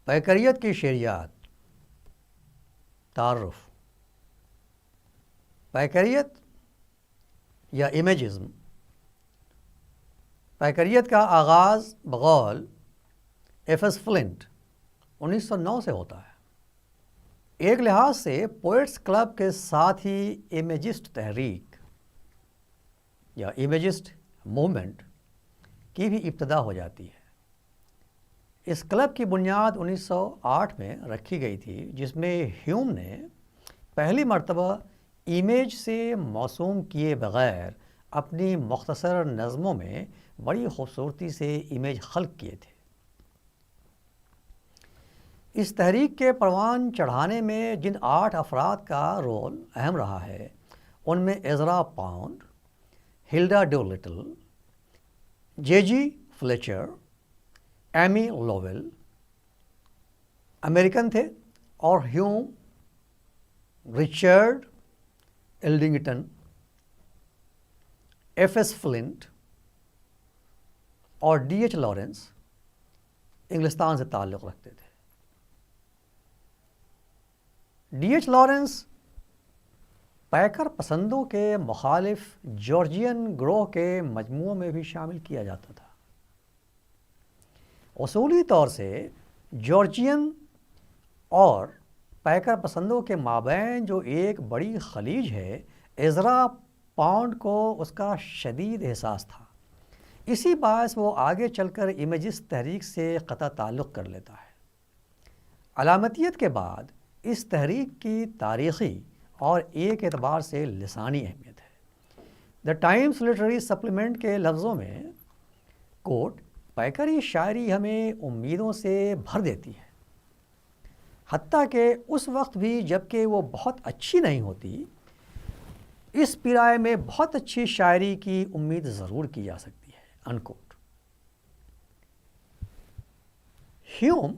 پیکریت کی شعریات. تعارف. پیکریت یا امیجزم. پیکریت کا آغاز بقول ایف ایس فلنٹ 1909 سے ہوتا ہے. ایک لحاظ سے پوئٹس کلب کے ساتھ ہی امیجسٹ تحریک یا امیجسٹ موومنٹ کی بھی ابتدا ہو جاتی ہے. اس کلب کی بنیاد 1908 میں رکھی گئی تھی، جس میں ہیوم نے پہلی مرتبہ امیج سے موسوم کیے بغیر اپنی مختصر نظموں میں بڑی خوبصورتی سے امیج خلق کیے تھے. اس تحریک کے پروان چڑھانے میں جن 8 افراد کا رول اہم رہا ہے ان میں ایزرا پاؤنڈ، ہلڈا ڈولٹل، جے جی فلیچر، ایمی لوویل امریکن تھے، اور ہیوم، رچرڈ ایلڈنگٹن، ایف ایس فلنٹ اور ڈی ایچ لارنس انگلستان سے تعلق رکھتے تھے. ڈی ایچ لارنس پیکر پسندوں کے مخالف جارجین گروہ کے مجموعوں میں بھی شامل کیا جاتا تھا. اصولی طور سے جارجین اور پیکر پسندوں کے مابین جو ایک بڑی خلیج ہے، ایزرا پاؤنڈ کو اس کا شدید احساس تھا. اسی باعث وہ آگے چل کر امیجسٹ تحریک سے قطع تعلق کر لیتا ہے. علامتیت کے بعد اس تحریک کی تاریخی اور ایک اعتبار سے لسانی اہمیت ہے. دا ٹائمز لٹریری سپلیمنٹ کے لفظوں میں کوٹ، پیکری شاعری ہمیں امیدوں سے بھر دیتی ہے، حتیٰ کہ اس وقت بھی جب کہ وہ بہت اچھی نہیں ہوتی. اس پیرائے میں بہت اچھی شاعری کی امید ضرور کی جا سکتی ہے. انکوٹ. ہیوم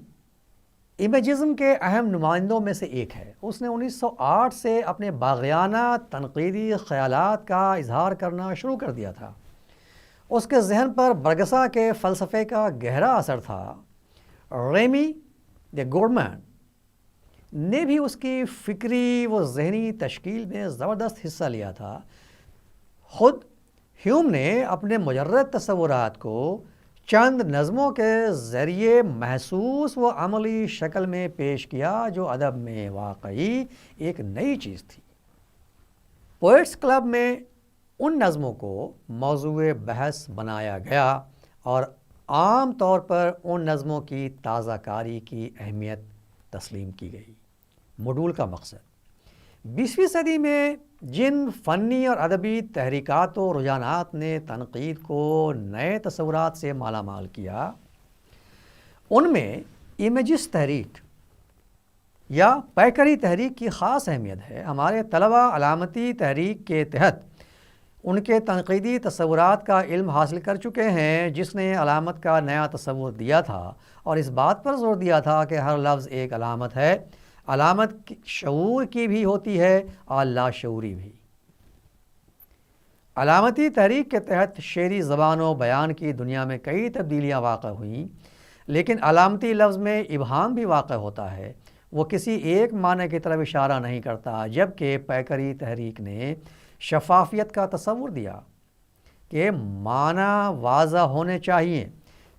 امیجزم کے اہم نمائندوں میں سے ایک ہے. اس نے 1908 سے اپنے باغیانہ تنقیدی خیالات کا اظہار کرنا شروع کر دیا تھا. اس کے ذہن پر برگسا کے فلسفے کا گہرا اثر تھا. ریمی دی گورمان نے بھی اس کی فکری و ذہنی تشکیل میں زبردست حصہ لیا تھا. خود ہیوم نے اپنے مجرد تصورات کو چند نظموں کے ذریعے محسوس و عملی شکل میں پیش کیا، جو ادب میں واقعی ایک نئی چیز تھی. پوئٹس کلب میں ان نظموں کو موضوع بحث بنایا گیا اور عام طور پر ان نظموں کی تازہ کاری کی اہمیت تسلیم کی گئی. موڈول کا مقصد: 20ویں صدی میں جن فنی اور ادبی تحریکات و رجحانات نے تنقید کو نئے تصورات سے مالا مال کیا، ان میں امیجسٹ تحریک یا پیکری تحریک کی خاص اہمیت ہے. ہمارے طلباء علامتی تحریک کے تحت ان کے تنقیدی تصورات کا علم حاصل کر چکے ہیں، جس نے علامت کا نیا تصور دیا تھا اور اس بات پر زور دیا تھا کہ ہر لفظ ایک علامت ہے. علامت شعور کی بھی ہوتی ہے اور لاشعوری بھی. علامتی تحریک کے تحت شعری زبان و بیان کی دنیا میں کئی تبدیلیاں واقع ہوئیں، لیکن علامتی لفظ میں ابہام بھی واقع ہوتا ہے. وہ کسی ایک معنی کی طرف اشارہ نہیں کرتا، جبکہ پیکری تحریک نے شفافیت کا تصور دیا کہ معنی واضح ہونے چاہیے.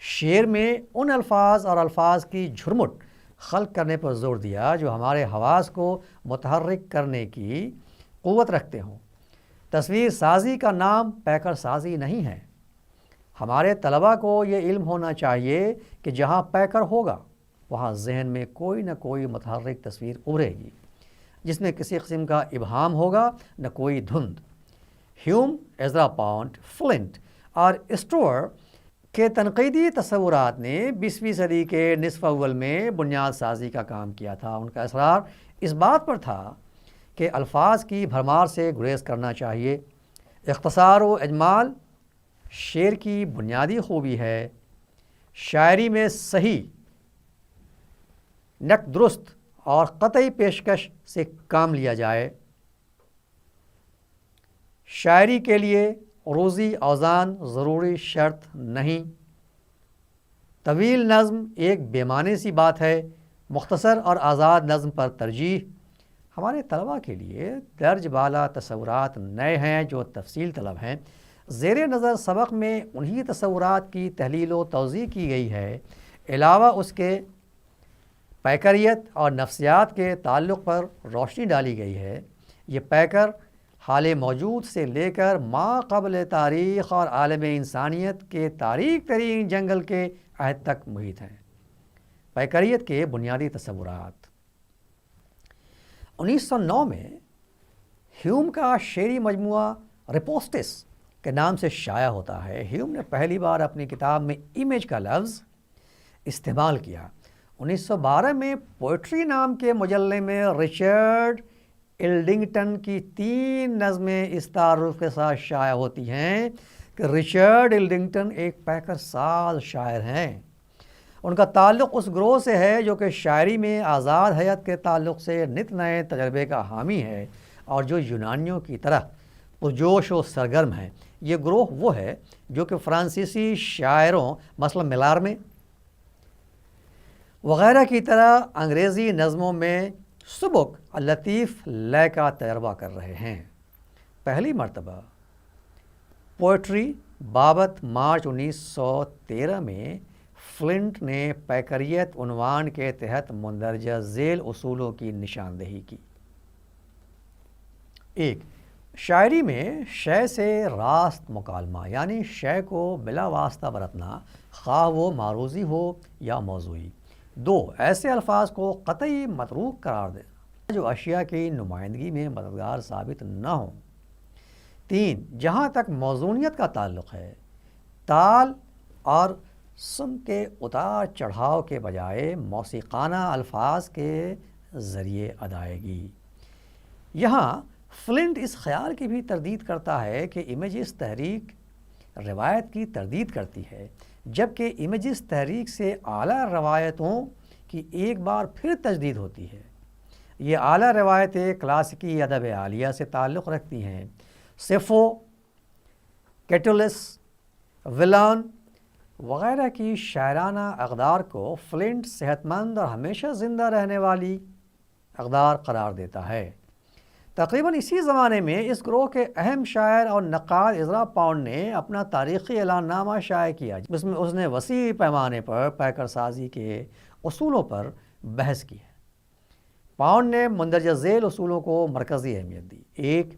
شعر میں ان الفاظ اور الفاظ کی جھرمٹ خلق کرنے پر زور دیا جو ہمارے حواس کو متحرک کرنے کی قوت رکھتے ہوں. تصویر سازی کا نام پیکر سازی نہیں ہے. ہمارے طلباء کو یہ علم ہونا چاہیے کہ جہاں پیکر ہوگا وہاں ذہن میں کوئی نہ کوئی متحرک تصویر ابھرے گی، جس میں کسی قسم کا ابہام ہوگا، نہ کوئی دھند. ہیوم، ایزرا پاؤنڈ، فلنٹ اور اسٹور کے تنقیدی تصورات نے 20ویں صدی کے نصف اول میں بنیاد سازی کا کام کیا تھا. ان کا اصرار اس بات پر تھا کہ الفاظ کی بھرمار سے گریز کرنا چاہیے. اختصار و اجمال شعر کی بنیادی خوبی ہے. شاعری میں صحیح، نقد درست اور قطعی پیشکش سے کام لیا جائے. شاعری کے لیے عروضی اوزان ضروری شرط نہیں. طویل نظم ایک بے معنی سی بات ہے، مختصر اور آزاد نظم پر ترجیح۔ ہمارے طلباء کے لیے درج بالا تصورات نئے ہیں جو تفصیل طلب ہیں۔ زیر نظر سبق میں انہی تصورات کی تحلیل و توضیح کی گئی ہے، علاوہ اس کے پیکریت اور نفسیات کے تعلق پر روشنی ڈالی گئی ہے۔ یہ پیکر حال موجود سے لے کر ما قبل تاریخ اور عالم انسانیت کے تاریک ترین جنگل کے عہد تک محیط ہیں۔ پیکریت کے بنیادی تصورات۔ 1909 میں ہیوم کا شعری مجموعہ ریپوسٹس کے نام سے شائع ہوتا ہے۔ ہیوم نے پہلی بار اپنی کتاب میں امیج کا لفظ استعمال کیا۔ 1912 میں پوئٹری نام کے مجلے میں رچرڈ ایلڈنگٹن کی 3 نظمیں اس تعارف کے ساتھ شائع ہوتی ہیں کہ رچرڈ ایلڈنگٹن ایک پیکر ساز شاعر ہیں۔ ان کا تعلق اس گروہ سے ہے جو کہ شاعری میں آزاد حیت کے تعلق سے نت نئے تجربے کا حامی ہے اور جو یونانیوں کی طرح پرجوش و سرگرم ہے۔ یہ گروہ وہ ہے جو کہ فرانسیسی شاعروں مثلا ملارمے وغیرہ کی طرح انگریزی نظموں میں سبک اور لطیف لے کا تجربہ کر رہے ہیں۔ پہلی مرتبہ پوئٹری بابت مارچ 1913 میں فلنٹ نے پیکریت عنوان کے تحت مندرجہ ذیل اصولوں کی نشاندہی کی۔ 1. شاعری میں شے سے راست مکالمہ، یعنی شے کو بلا واسطہ برتنا، خواہ وہ معروضی ہو یا موضوعی۔ 2. ایسے الفاظ کو قطعی متروک قرار دینا جو اشیاء کی نمائندگی میں مددگار ثابت نہ ہوں۔ 3. جہاں تک موزونیت کا تعلق ہے، تال اور سم کے اتار چڑھاؤ کے بجائے موسیقانہ الفاظ کے ذریعے ادائیگی۔ یہاں فلنٹ اس خیال کی بھی تردید کرتا ہے کہ امیجز تحریک روایت کی تردید کرتی ہے، جبکہ امیجز تحریک سے اعلیٰ روایتوں کی ایک بار پھر تجدید ہوتی ہے۔ یہ اعلیٰ روایتیں کلاسیکی ادب عالیہ سے تعلق رکھتی ہیں۔ سیفو، کیٹولس، ویلان وغیرہ کی شاعرانہ اقدار کو فلنٹ صحت مند اور ہمیشہ زندہ رہنے والی اقدار قرار دیتا ہے۔ تقریباً اسی زمانے میں اس گروہ کے اہم شاعر اور نقاد عزرا پاؤنڈ نے اپنا تاریخی اعلان نامہ شائع کیا، جس میں اس نے وسیع پیمانے پر پیکر سازی کے اصولوں پر بحث کی ہے۔ پاؤنڈ نے مندرجہ ذیل اصولوں کو مرکزی اہمیت دی۔ 1.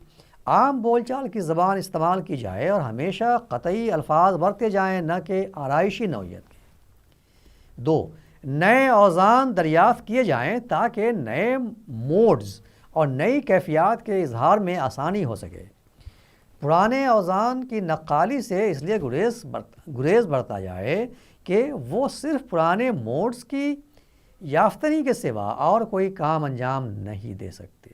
عام بول چال کی زبان استعمال کی جائے اور ہمیشہ قطعی الفاظ برتے جائیں، نہ کہ آرائشی نوعیت کے۔ 2. نئے اوزان دریافت کیے جائیں تاکہ نئے موڈز اور نئی کیفیات کے اظہار میں آسانی ہو سکے۔ پرانے اوزان کی نقالی سے اس لیے گریز برتا جائے کہ وہ صرف پرانے موڈز کی یافتنی کے سوا اور کوئی کام انجام نہیں دے سکتے۔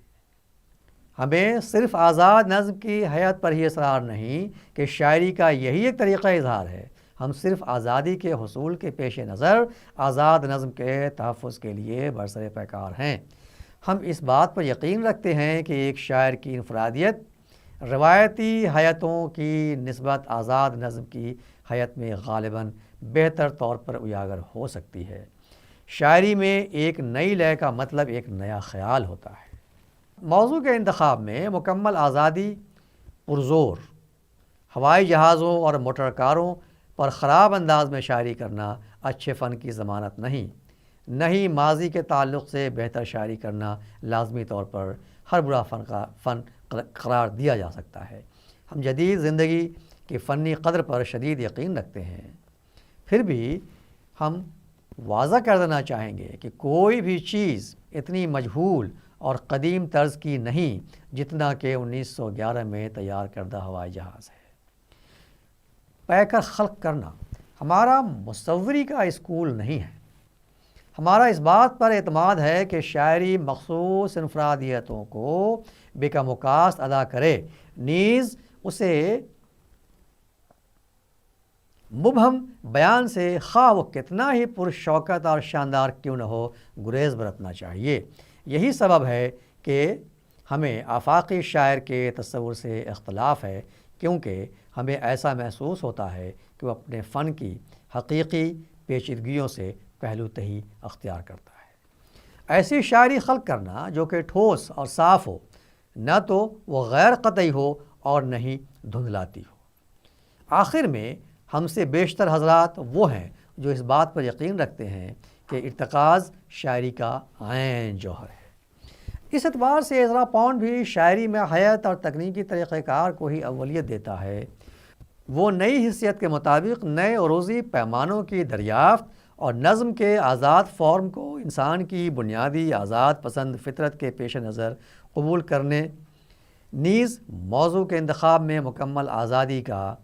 ہمیں صرف آزاد نظم کی حیت پر ہی اصرار نہیں کہ شاعری کا یہی ایک طریقہ اظہار ہے۔ ہم صرف آزادی کے حصول کے پیش نظر آزاد نظم کے تحفظ کے لیے برسر پیکار ہیں۔ ہم اس بات پر یقین رکھتے ہیں کہ ایک شاعر کی انفرادیت روایتی حیتوں کی نسبت آزاد نظم کی حیت میں غالباً بہتر طور پر اجاگر ہو سکتی ہے۔ شاعری میں ایک نئی لے کا مطلب ایک نیا خیال ہوتا ہے۔ موضوع کے انتخاب میں مکمل آزادی پرزور ہوائی جہازوں اور موٹر کاروں پر خراب انداز میں شاعری کرنا اچھے فن کی ضمانت نہیں۔ نہ ہی ماضی کے تعلق سے بہتر شاعری کرنا لازمی طور پر ہر برا فن قرار دیا جا سکتا ہے۔ ہم جدید زندگی کی فنی قدر پر شدید یقین رکھتے ہیں، پھر بھی ہم واضح کر دینا چاہیں گے کہ کوئی بھی چیز اتنی مجہول اور قدیم طرز کی نہیں جتنا کہ 1911 میں تیار کردہ ہوائی جہاز ہے۔ پیکر خلق کرنا ہمارا مصوری کا اسکول نہیں ہے۔ ہمارا اس بات پر اعتماد ہے کہ شاعری مخصوص انفرادیتوں کو بکم و کاست ادا کرے، نیز اسے مبہم بیان سے خواہ وہ کتنا ہی پرشوکت اور شاندار کیوں نہ ہو گریز برتنا چاہیے۔ یہی سبب ہے کہ ہمیں آفاقی شاعر کے تصور سے اختلاف ہے، کیونکہ ہمیں ایسا محسوس ہوتا ہے کہ وہ اپنے فن کی حقیقی پیچیدگیوں سے پہلو تہی اختیار کرتا ہے۔ ایسی شاعری خلق کرنا جو کہ ٹھوس اور صاف ہو، نہ تو وہ غیر قطعی ہو اور نہ ہی دھندلاتی ہو۔ آخر میں ہم سے بیشتر حضرات وہ ہیں جو اس بات پر یقین رکھتے ہیں کہ ارتکاز شاعری کا عین جوہر ہے۔ اس اعتبار سے ایزرا پونڈ بھی شاعری میں حیات اور تکنیکی طریقہ کار کو ہی اولیت دیتا ہے۔ وہ نئی حیثیت کے مطابق نئے عروضی پیمانوں کی دریافت اور نظم کے آزاد فارم کو انسان کی بنیادی آزاد پسند فطرت کے پیش نظر قبول کرنے، نیز موضوع کے انتخاب میں مکمل آزادی کا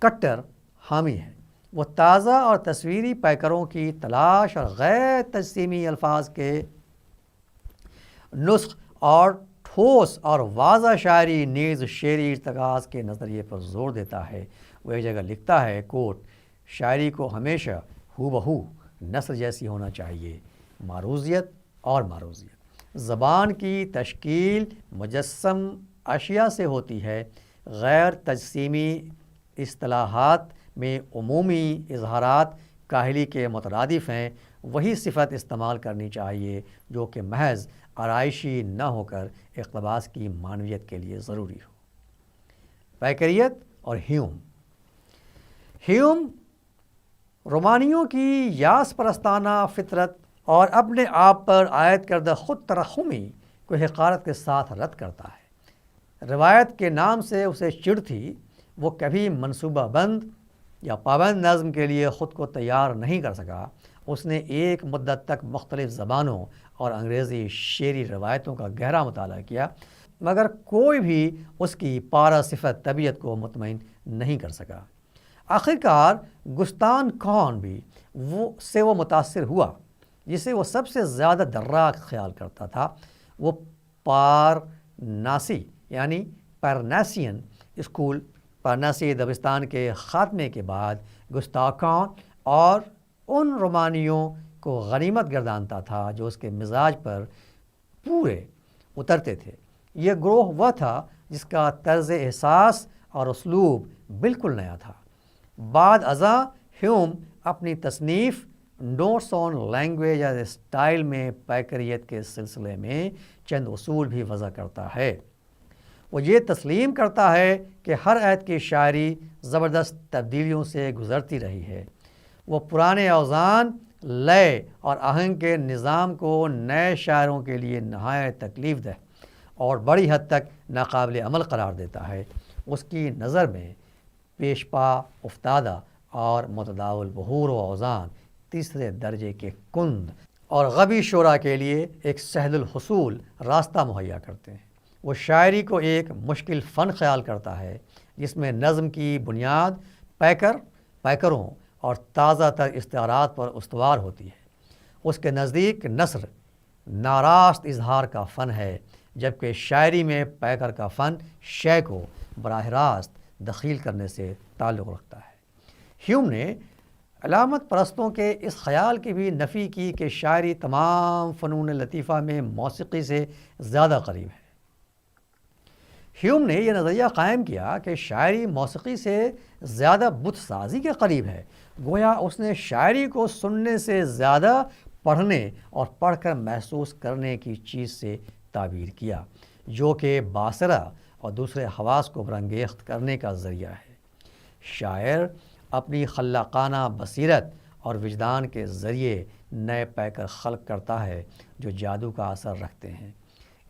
کٹر حامی ہے۔ وہ تازہ اور تصویری پیکروں کی تلاش اور غیر تجسیمی الفاظ کے نسخ اور ٹھوس اور واضح شاعری نیز شعری ارتکاز کے نظریے پر زور دیتا ہے۔ وہ ایک جگہ لکھتا ہے کوٹ، شاعری کو ہمیشہ ہو بہو نثر جیسی ہونا چاہیے، معروضیت زبان کی تشکیل مجسم اشیاء سے ہوتی ہے، غیر تجسیمی اصطلاحات میں عمومی اظہارات کاہلی کے مترادف ہیں، وہی صفت استعمال کرنی چاہیے جو کہ محض آرائشی نہ ہو کر اقتباس کی معنویت کے لیے ضروری ہو۔ پیکریت اور ہیوم رومانیوں کی یاس پرستانہ فطرت اور اپنے آپ پر عائد کردہ خود ترحمی کو حقارت کے ساتھ رد کرتا ہے۔ روایت کے نام سے اسے چڑ تھی، وہ کبھی منصوبہ بند یا پابند نظم کے لیے خود کو تیار نہیں کر سکا۔ اس نے ایک مدت تک مختلف زبانوں اور انگریزی شعری روایتوں کا گہرا مطالعہ کیا، مگر کوئی بھی اس کی پارہ صفت طبیعت کو مطمئن نہیں کر سکا۔ آخرکار گستان خان بھی وہ متاثر ہوا جسے وہ سب سے زیادہ دراک خیال کرتا تھا۔ وہ پارناسی یعنی پارناسین اسکول، پارناسی دبستان کے خاتمے کے بعد گستاخان اور ان رومانیوں کو غنیمت گردانتا تھا جو اس کے مزاج پر پورے اترتے تھے۔ یہ گروہ وہ تھا جس کا طرز احساس اور اسلوب بالکل نیا تھا۔ بعد ازاں ہیوم اپنی تصنیف نوٹس آن لینگویج ایز اسٹائل میں پیکریت کے سلسلے میں چند اصول بھی وضع کرتا ہے۔ وہ یہ تسلیم کرتا ہے کہ ہر عہد کی شاعری زبردست تبدیلیوں سے گزرتی رہی ہے۔ وہ پرانے اوزان، لے اور آہنگ کے نظام کو نئے شاعروں کے لیے نہایت تکلیف دہ اور بڑی حد تک ناقابل عمل قرار دیتا ہے۔ اس کی نظر میں پیش پا افتادہ اور متداول بحور و اوزان تیسرے درجے کے کند اور غبی شعراء کے لیے ایک سہل الحصول راستہ مہیا کرتے ہیں۔ وہ شاعری کو ایک مشکل فن خیال کرتا ہے جس میں نظم کی بنیاد پیکروں اور تازہ تر استعارات پر استوار ہوتی ہے۔ اس کے نزدیک نثر ناراست اظہار کا فن ہے، جبکہ شاعری میں پیکر کا فن شے کو براہ راست دخیل کرنے سے تعلق رکھتا ہے۔ ہیوم نے علامت پرستوں کے اس خیال کی بھی نفی کی کہ شاعری تمام فنون لطیفہ میں موسیقی سے زیادہ قریب ہے۔ ہیوم نے یہ نظریہ قائم کیا کہ شاعری موسیقی سے زیادہ بت سازی کے قریب ہے۔ گویا اس نے شاعری کو سننے سے زیادہ پڑھنے اور پڑھ کر محسوس کرنے کی چیز سے تعبیر کیا، جو کہ باصرہ اور دوسرے حواس کو برانگیخت کرنے کا ذریعہ ہے۔ شاعر اپنی خلاقانہ بصیرت اور وجدان کے ذریعے نئے پیکر خلق کرتا ہے جو جادو کا اثر رکھتے ہیں۔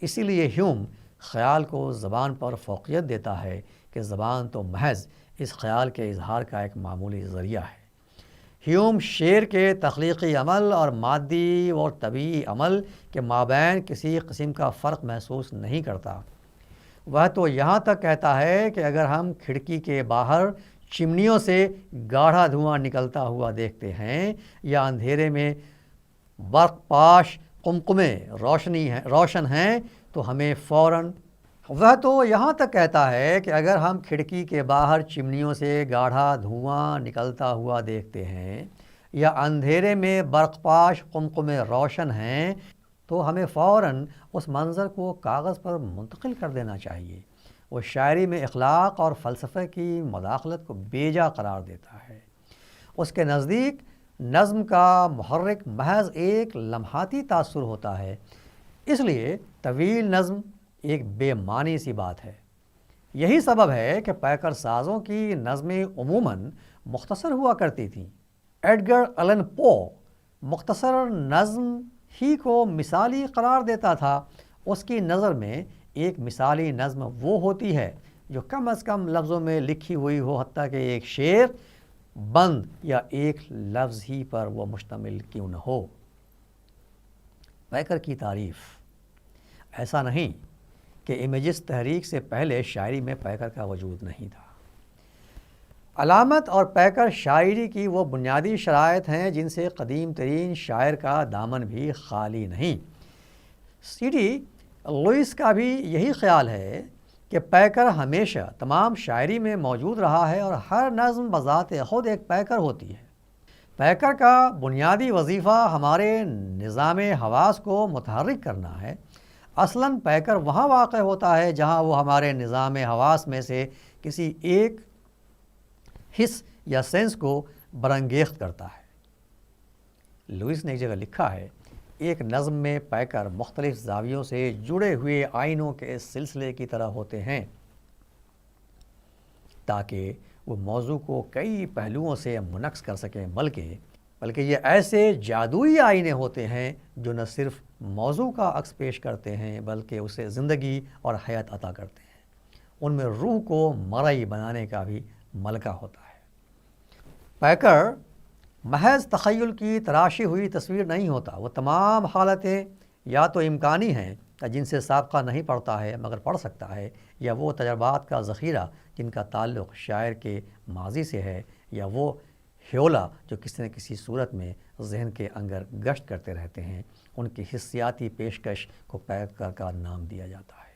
اسی لیے ہیوم خیال کو زبان پر فوقیت دیتا ہے کہ زبان تو محض اس خیال کے اظہار کا ایک معمولی ذریعہ ہے۔ ہیوم شعر کے تخلیقی عمل اور مادی اور طبیعی عمل کے مابین کسی قسم کا فرق محسوس نہیں کرتا۔ وہ تو یہاں تک کہتا ہے کہ اگر ہم کھڑکی کے باہر چمنیوں سے گاڑھا دھواں نکلتا ہوا دیکھتے ہیں یا اندھیرے میں برق پاش قمقمے روشن ہیں تو ہمیں فوراً وہ تو یہاں تک کہتا ہے کہ اگر ہم کھڑکی کے باہر چمنیوں سے گاڑھا دھواں نکلتا ہوا دیکھتے ہیں یا اندھیرے میں برق پاش قمقمے روشن ہیں تو ہمیں فوراً اس منظر کو کاغذ پر منتقل کر دینا چاہیے۔ وہ شاعری میں اخلاق اور فلسفے کی مداخلت کو بیجا قرار دیتا ہے۔ اس کے نزدیک نظم کا محرک محض ایک لمحاتی تاثر ہوتا ہے، اس لیے طویل نظم ایک بے معنی سی بات ہے۔ یہی سبب ہے کہ پیکر سازوں کی نظمیں عموماً مختصر ہوا کرتی تھیں۔ ایڈگر الن پو مختصر نظم ہی کو مثالی قرار دیتا تھا۔ اس کی نظر میں ایک مثالی نظم وہ ہوتی ہے جو کم از کم لفظوں میں لکھی ہوئی ہو، حتیٰ کہ ایک شعر، بند یا ایک لفظ ہی پر وہ مشتمل کیوں نہ ہو۔ پیکر کی تعریف۔ ایسا نہیں کہ امیجز تحریک سے پہلے شاعری میں پیکر کا وجود نہیں تھا۔ علامت اور پیکر شاعری کی وہ بنیادی شرائط ہیں جن سے قدیم ترین شاعر کا دامن بھی خالی نہیں۔ سی ڈی لوئس کا بھی یہی خیال ہے کہ پیکر ہمیشہ تمام شاعری میں موجود رہا ہے اور ہر نظم بذات خود ایک پیکر ہوتی ہے۔ پیکر کا بنیادی وظیفہ ہمارے نظام حواس کو متحرک کرنا ہے۔ اصلاً پیکر وہاں واقع ہوتا ہے جہاں وہ ہمارے نظام حواس میں سے کسی ایک حس یا سینس کو برانگیخت کرتا ہے۔ لوئس نے ایک جگہ لکھا ہے، ایک نظم میں پیکر مختلف زاویوں سے جڑے ہوئے آئینوں کے سلسلے کی طرح ہوتے ہیں تاکہ وہ موضوع کو کئی پہلوؤں سے منعکس کر سکیں، بلکہ یہ ایسے جادوئی آئینے ہوتے ہیں جو نہ صرف موضوع کا عکس پیش کرتے ہیں بلکہ اسے زندگی اور حیات عطا کرتے ہیں۔ ان میں روح کو مرئی بنانے کا بھی ملکہ ہوتا ہے۔ پیکر محض تخیل کی تراشی ہوئی تصویر نہیں ہوتا، وہ تمام حالتیں یا تو امکانی ہیں جن سے سابقہ نہیں پڑتا ہے مگر پڑھ سکتا ہے، یا وہ تجربات کا ذخیرہ جن کا تعلق شاعر کے ماضی سے ہے، یا وہ ہیولا جو کسی نہ کسی صورت میں ذہن کے اندر گشت کرتے رہتے ہیں۔ ان کی حسیاتی پیشکش کو پیکر کا نام دیا جاتا ہے،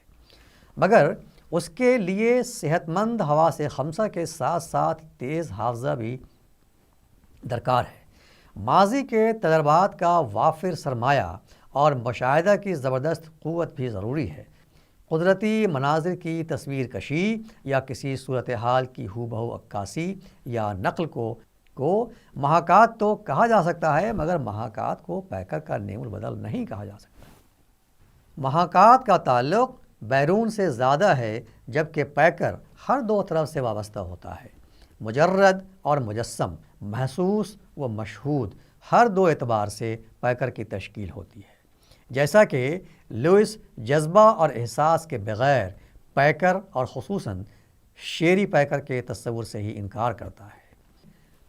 مگر اس کے لیے صحت مند حواس خمسہ کے ساتھ ساتھ تیز حافظہ بھی درکار ہے۔ ماضی کے تجربات کا وافر سرمایہ اور مشاہدہ کی زبردست قوت بھی ضروری ہے۔ قدرتی مناظر کی تصویر کشی یا کسی صورتحال کی ہو بہو عکاسی یا نقل کو محاکات تو کہا جا سکتا ہے، مگر محاکات کو پیکر کا نیم البدل نہیں کہا جا سکتا۔ محاکات کا تعلق بیرون سے زیادہ ہے، جبکہ پیکر ہر دو طرف سے وابستہ ہوتا ہے۔ مجرد اور مجسم، محسوس و مشہود، ہر دو اعتبار سے پیکر کی تشکیل ہوتی ہے۔ جیسا کہ لوئس جذبہ اور احساس کے بغیر پیکر اور خصوصاً شعری پیکر کے تصور سے ہی انکار کرتا ہے۔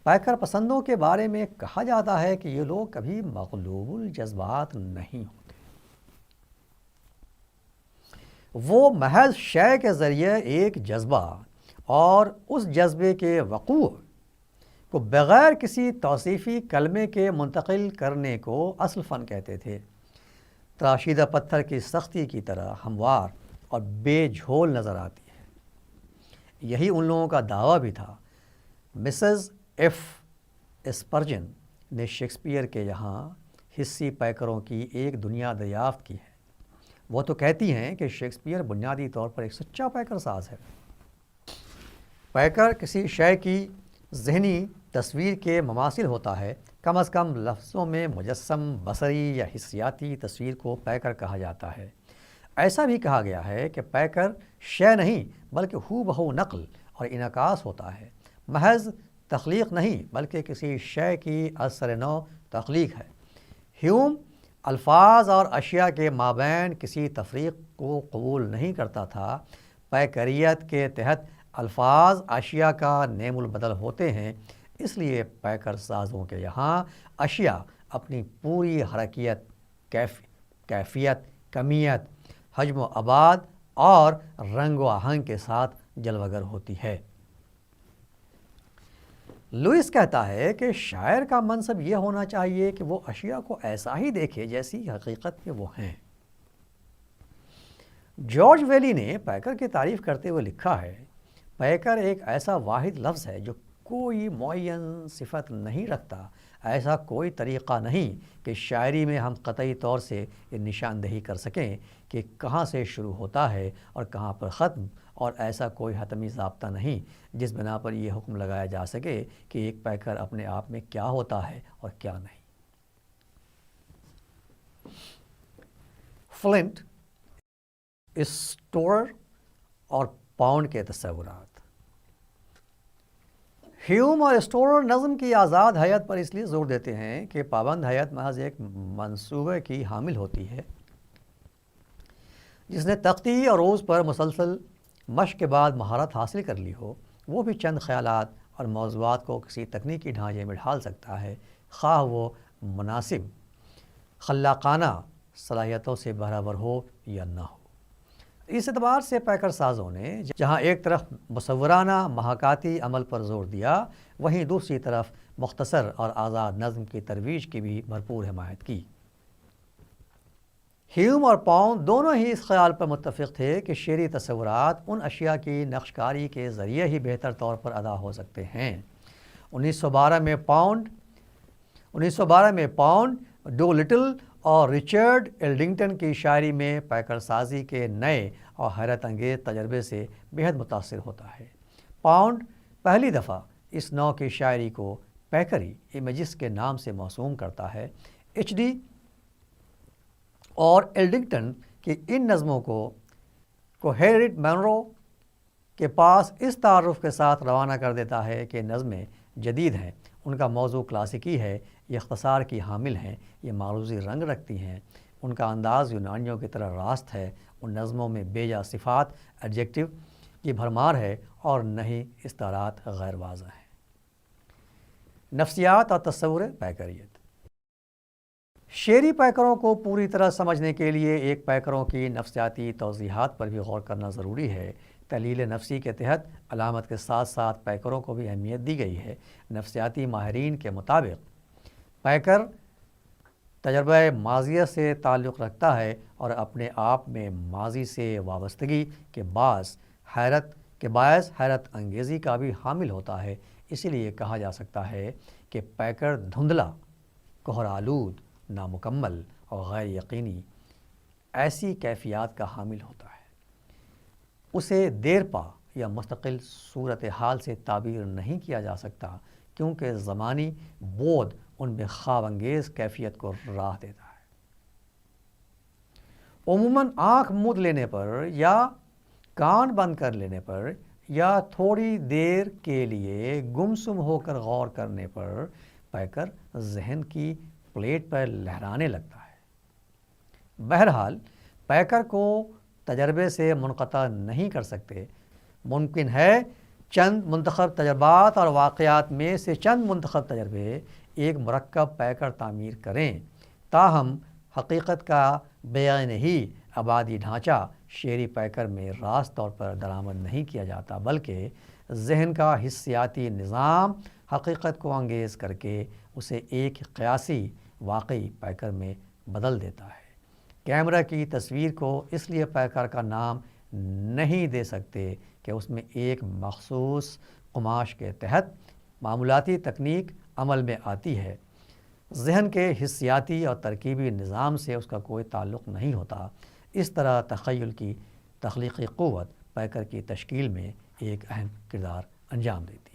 پیکر پسندوں کے بارے میں کہا جاتا ہے کہ یہ لوگ کبھی مغلوب الجذبات نہیں ہوتے، وہ محض شے کے ذریعے ایک جذبہ اور اس جذبے کے وقوع کو بغیر کسی توصیفی کلمے کے منتقل کرنے کو اصل فن کہتے تھے۔ تراشیدہ پتھر کی سختی کی طرح ہموار اور بے جھول نظر آتی ہے۔ یہی ان لوگوں کا دعویٰ بھی تھا۔ مسز ایف اسپرجن نے شیکسپیئر کے یہاں حصی پیکروں کی ایک دنیا دریافت کی ہے۔ وہ تو کہتی ہیں کہ شیکسپیئر بنیادی طور پر ایک سچا پیکر ساز ہے۔ پیکر کسی شے کی ذہنی تصویر کے مماثل ہوتا ہے۔ کم از کم لفظوں میں مجسم، بصری یا حسیاتی تصویر کو پیکر کہا جاتا ہے۔ ایسا بھی کہا گیا ہے کہ پیکر شے نہیں بلکہ ہو بہو نقل اور انعکاس ہوتا ہے، محض تخلیق نہیں بلکہ کسی شے کی اثر نو تخلیق ہے۔ ہیوم الفاظ اور اشیاء کے مابین کسی تفریق کو قبول نہیں کرتا تھا۔ پیکریت کے تحت الفاظ اشیاء کا نیم البدل ہوتے ہیں، اس لیے پیکر سازوں کے یہاں اشیاء اپنی پوری حرکیت، کیفیت، کمیت، حجم و ابعاد اور رنگ و آہنگ کے ساتھ جلوگر ہوتی ہے۔ لوئس کہتا ہے کہ شاعر کا منصب یہ ہونا چاہیے کہ وہ اشیاء کو ایسا ہی دیکھے جیسی حقیقت میں وہ ہیں۔ جارج ویلی نے پیکر کی تعریف کرتے ہوئے لکھا ہے، پیکر ایک ایسا واحد لفظ ہے جو کوئی معین صفت نہیں رکھتا۔ ایسا کوئی طریقہ نہیں کہ شاعری میں ہم قطعی طور سے یہ نشاندہی کر سکیں کہ کہاں سے شروع ہوتا ہے اور کہاں پر ختم اور ایسا کوئی حتمی ضابطہ نہیں جس بنا پر یہ حکم لگایا جا سکے کہ ایک پیکر اپنے آپ میں کیا ہوتا ہے اور کیا نہیں۔ فلنٹ، اسٹورر اور پاؤنڈ کے تصورات۔ ہیوم اور اسٹورر نظم کی آزاد حیت پر اس لیے زور دیتے ہیں کہ پابند حیت محض ایک منصوبے کی حامل ہوتی ہے جس نے تختی اور روز پر مسلسل مشق کے بعد مہارت حاصل کر لی ہو، وہ بھی چند خیالات اور موضوعات کو کسی تکنیکی ڈھانچے میں ڈھال سکتا ہے، خواہ وہ مناسب خلاقانہ صلاحیتوں سے برابر ہو یا نہ ہو۔ اس اعتبار سے پیکر سازوں نے جہاں ایک طرف مصورانہ محاکاتی عمل پر زور دیا، وہیں دوسری طرف مختصر اور آزاد نظم کی ترویج کی بھی بھرپور حمایت کی۔ ہیوم اور پاؤنڈ دونوں ہی اس خیال پر متفق تھے کہ شعری تصورات ان اشیاء کی نقش کاری کے ذریعے ہی بہتر طور پر ادا ہو سکتے ہیں۔ 1912 میں پاؤنڈ، ڈو لٹل اور رچرڈ ایلڈنگٹن کی شاعری میں پیکر سازی کے نئے اور حیرت انگیز تجربے سے بہت متاثر ہوتا ہے۔ پاؤنڈ پہلی دفعہ اس نوع کی شاعری کو پیکری امیجز کے نام سے موسوم کرتا ہے۔ ایچ ڈی اور ایلڈنگٹن کی ان نظموں کو ہیریٹ منرو کے پاس اس تعارف کے ساتھ روانہ کر دیتا ہے کہ نظمیں جدید ہیں، ان کا موضوع کلاسیکی ہے، یہ اختصار کی حامل ہیں، یہ معروضی رنگ رکھتی ہیں، ان کا انداز یونانیوں کی طرح راست ہے، ان نظموں میں بے جا صفات ایڈجیکٹو کی بھرمار ہے اور نہ ہی استعارات غیر واضح ہیں۔ نفسیات اور تصور پیکریت۔ شعری پیکروں کو پوری طرح سمجھنے کے لیے ایک پیکروں کی نفسیاتی توضیحات پر بھی غور کرنا ضروری ہے۔ تحلیل نفسی کے تحت علامت کے ساتھ ساتھ پیکروں کو بھی اہمیت دی گئی ہے۔ نفسیاتی ماہرین کے مطابق پیکر تجربہ ماضیہ سے تعلق رکھتا ہے اور اپنے آپ میں ماضی سے وابستگی کے باعث حیرت انگیزی کا بھی حامل ہوتا ہے۔ اسی لیے کہا جا سکتا ہے کہ پیکر دھندلا، کہر آلود، نامکمل اور غیر یقینی ایسی کیفیات کا حامل ہوتا ہے۔ اسے دیرپا یا مستقل صورتحال سے تعبیر نہیں کیا جا سکتا کیونکہ زمانی بود ان میں خواب انگیز کیفیت کو راہ دیتا ہے۔ عموماً آنکھ موند لینے پر یا کان بند کر لینے پر یا تھوڑی دیر کے لیے گمسم ہو کر غور کرنے پر پیکر ذہن کی پلیٹ پر لہرانے لگتا ہے۔ بہرحال پیکر کو تجربے سے منقطع نہیں کر سکتے۔ ممکن ہے چند منتخب تجربات اور واقعات میں سے چند منتخب تجربے ایک مرکب پیکر تعمیر کریں، تاہم حقیقت کا بیان ہی ابادی ڈھانچہ شعری پیکر میں راست طور پر درآمد نہیں کیا جاتا، بلکہ ذہن کا حسیاتی نظام حقیقت کو انگیز کر کے اسے ایک قیاسی واقعی پیکر میں بدل دیتا ہے۔ کیمرہ کی تصویر کو اس لیے پیکر کا نام نہیں دے سکتے کہ اس میں ایک مخصوص قماش کے تحت معمولاتی تکنیک عمل میں آتی ہے۔ ذہن کے حسیاتی اور ترکیبی نظام سے اس کا کوئی تعلق نہیں ہوتا۔ اس طرح تخیل کی تخلیقی قوت پیکر کی تشکیل میں ایک اہم کردار انجام دیتی ہے۔